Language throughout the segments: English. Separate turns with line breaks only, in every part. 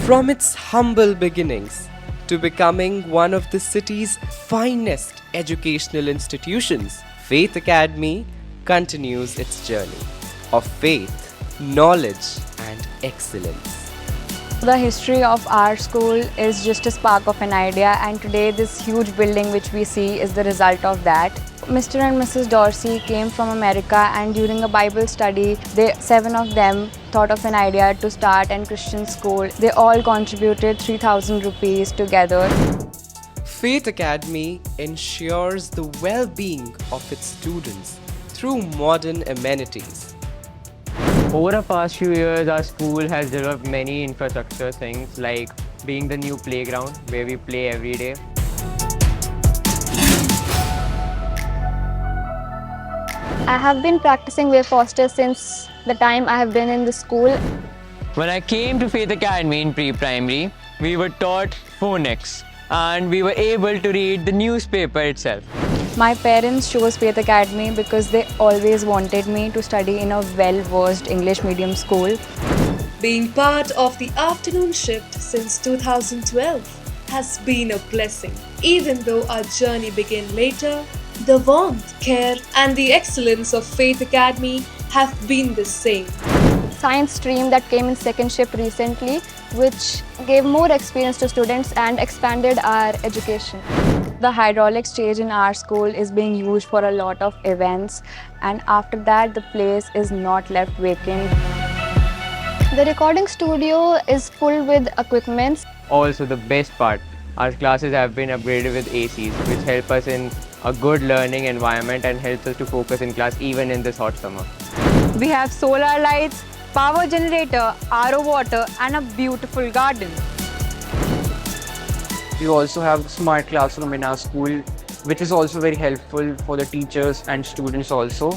From its humble beginnings to becoming one of the city's finest educational institutions, Faith Academy continues its journey of faith, knowledge, and excellence.
The history of our school is just a spark of an idea, and today this huge building which we see is the result of that. Mr. and Mrs. Dorsey came from America, and during a Bible study, seven of them thought of an idea to start a Christian school. They all contributed 3,000 rupees together.
Faith Academy ensures the well-being of its students through modern amenities.
Over the past few years, our school has developed many infrastructure things like being the new playground where we play every day.
I have been practicing Way Foster since the time I have been in the school.
When I came to Faith Academy in pre-primary, we were taught phonics and we were able to read the newspaper itself.
My parents chose Faith Academy because they always wanted me to study in a well-versed English medium school.
Being part of the afternoon shift since 2012 has been a blessing. Even though our journey began later, the warmth, care, and the excellence of Faith Academy have been the same.
Science stream that came in second shift recently, which gave more experience to students and expanded our education. The hydraulic stage in our school is being used for a lot of events, and after that the place is not left vacant. The recording studio is full with equipments.
Also, the best part, our classes have been upgraded with ACs, which help us in a good learning environment and helps us to focus in class even in this hot summer.
We have solar lights, power generator, RO water, and a beautiful garden.
We also have smart classroom in our school, which is also very helpful for the teachers and students also.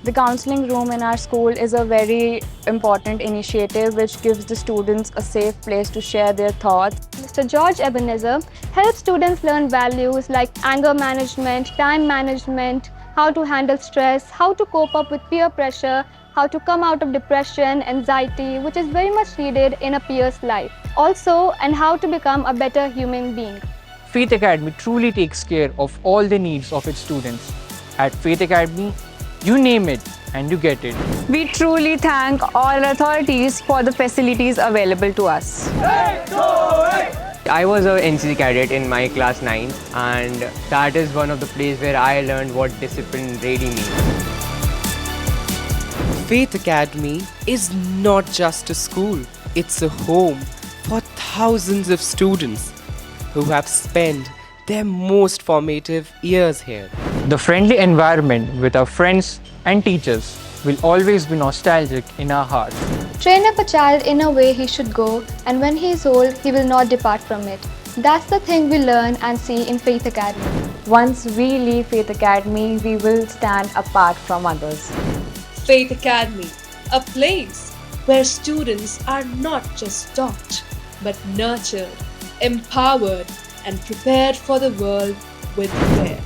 The counseling room in our school is a very important initiative which gives the students a safe place to share their thoughts.
Mr. George Ebenezer helps students learn values like anger management, time management, how to handle stress, how to cope up with peer pressure, how to come out of depression, anxiety, which is very much needed in a peer's life. Also, and how to become a better human being.
Faith Academy truly takes care of all the needs of its students. At Faith Academy, you name it and you get it.
We truly thank all authorities for the facilities available to us.
I was a NCC cadet in my class 9, and that is one of the places where I learned what discipline really means.
Faith Academy is not just a school, it's a home for thousands of students who have spent their most formative years here.
The friendly environment with our friends and teachers will always be nostalgic in our hearts.
Train up a child in a way he should go, and when he is old, he will not depart from it. That's the thing we learn and see in Faith Academy.
Once we leave Faith Academy, we will stand apart from others.
Faith Academy, a place where students are not just taught, but nurtured, empowered, and prepared for the world with care.